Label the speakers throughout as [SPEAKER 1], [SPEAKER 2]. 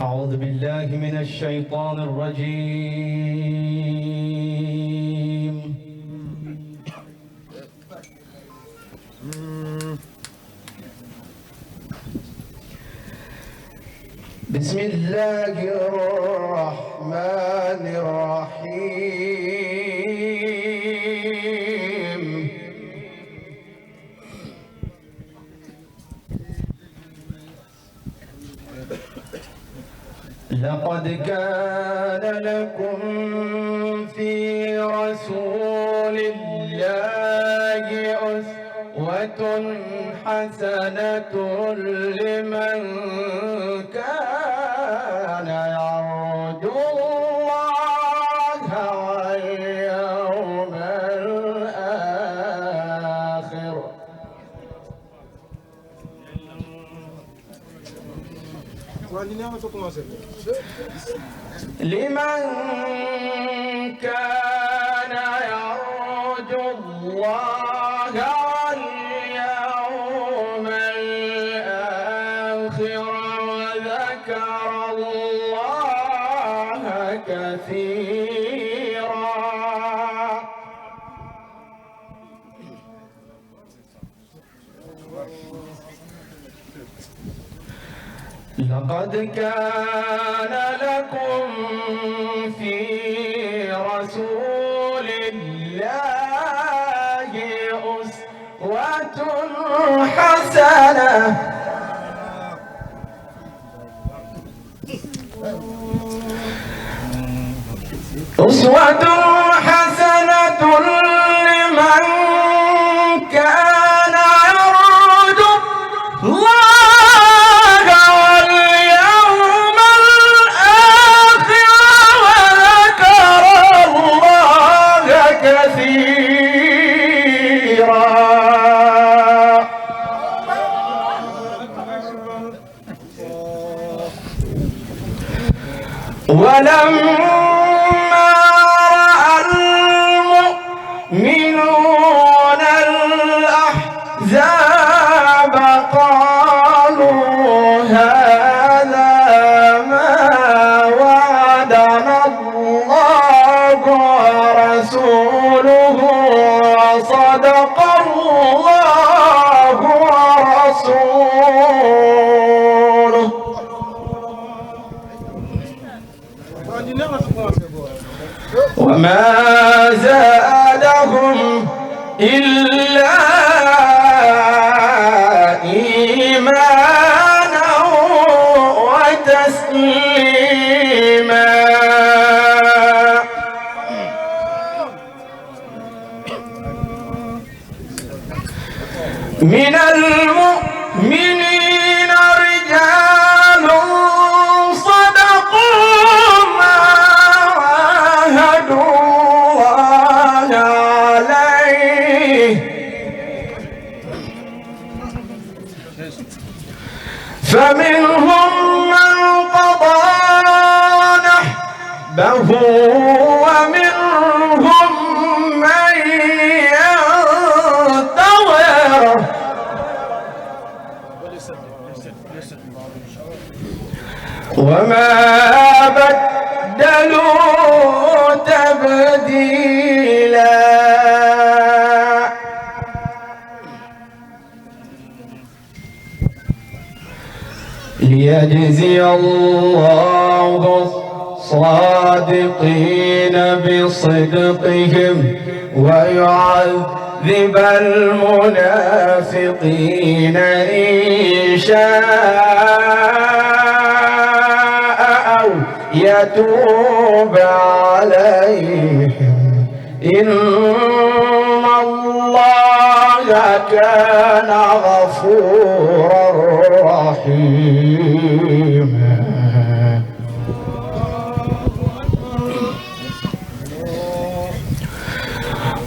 [SPEAKER 1] أعوذ بالله من الشيطان الرجيم. بسم الله الرحمن الرحيم. لقد كان لكم في رسول الله أسوة حسنة لمن كان يرجو الله واليوم الآخر. لمن كان يرجو الله واليوم الآخر وذكر الله كثيرا. لقد كان لكم في رسول الله أسوة حسنة لمن كان يرجو الله واليوم الآخر وذكر الله كثيرا. ولما رأى المؤمنون الأحزاب قالوا هذا ما وعدنا الله ورسوله وصدق الله ورسوله. وما زادهم إلا إيمانا وتسليما. من المؤمنين رجال صدقوا ما عاهدوا الله عليه فمنهم من قضى نحبه ومنهم من ينتظر وما بدلوا تبديلا. ليجزي الله الصادقين بصدقهم ويعذب المنافقين إن شاء أو يتوب عليهم إن الله كان غفورا رحيما.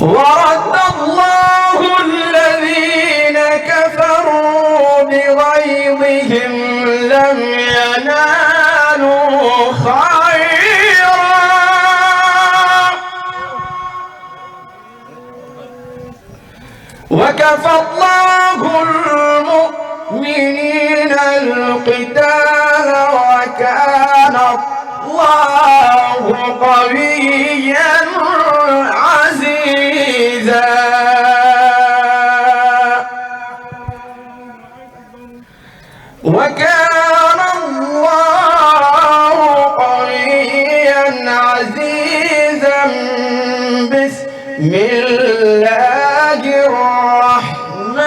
[SPEAKER 1] ورد الله الذين كفروا بغيظهم لم ينالوا خيرا وكفى الله المؤمنين القتال وكان الله قويا عزيزا وكان الله قويا عزيزا بسم الله الرحمن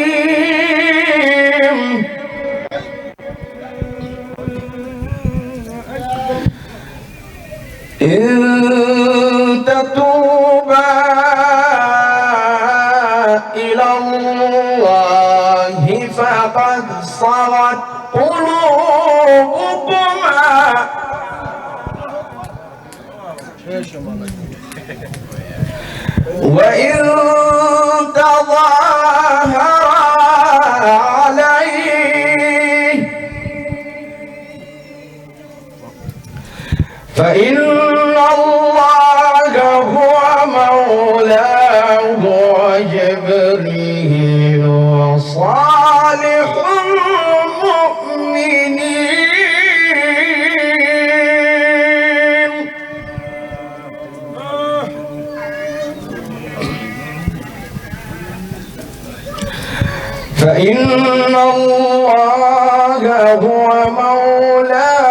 [SPEAKER 1] الرحيم إن تتوبا إلى الله فقد صغت قلوبكما وإن تظاهرا عليه فإن الله هو مولاه وجبريل وصالح المؤمنين فإن الله هو مولاه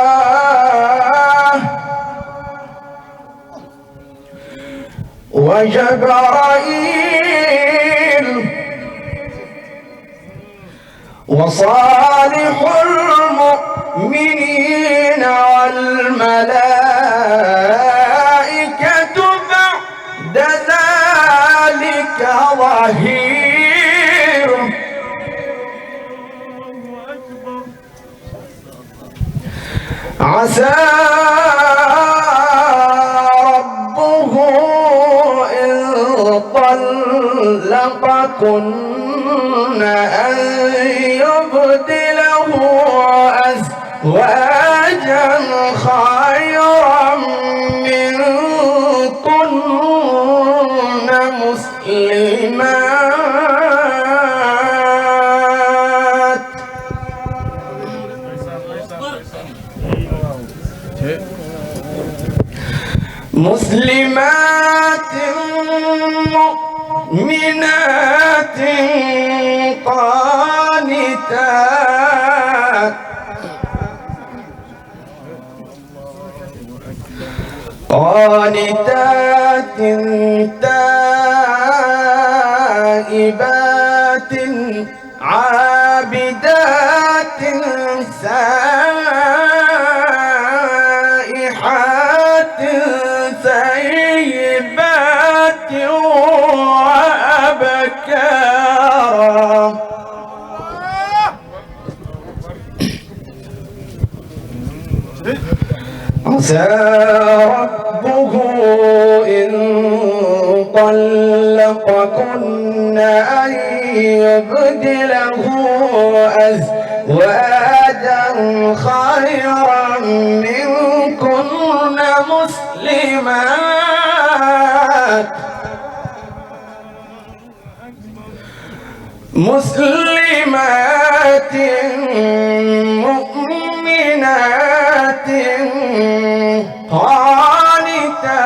[SPEAKER 1] وجبرائيل وصالح المؤمنين والملائكة بعد ذلك ظهير عسى ربه إن طلقكن أن يبدله أزواجا خيرا منكن مسلمات مؤمنات قانتات تائبات عابدات سائحات ثيبات وأبكارا عسى ربه إن طلقكن أن يبدله أزواجا خيرا منكن مسلمات مؤمنات قانتات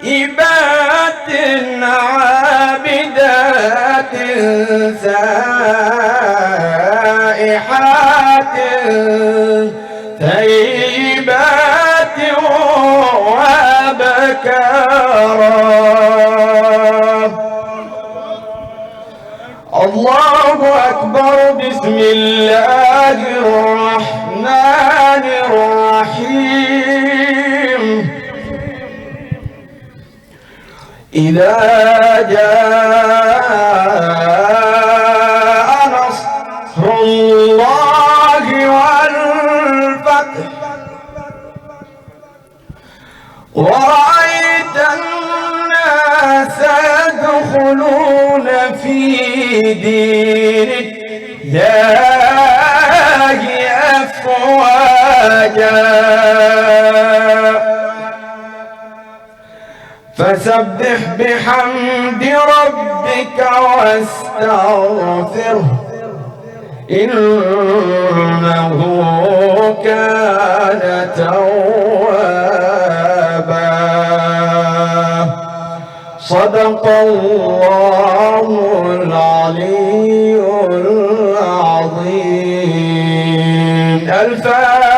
[SPEAKER 1] تائبات عابدات سائحات ثيبات وأبكارا. الله أكبر. بسم الله الرحمن الرحيم. إذا جاء نصر الله والفتح ورأيت الناس يدخلون في دين الله أفواجا فسبح بحمد ربك واستغفره إنه كان توابا. صدق الله العلي العظيم. الفاتحة.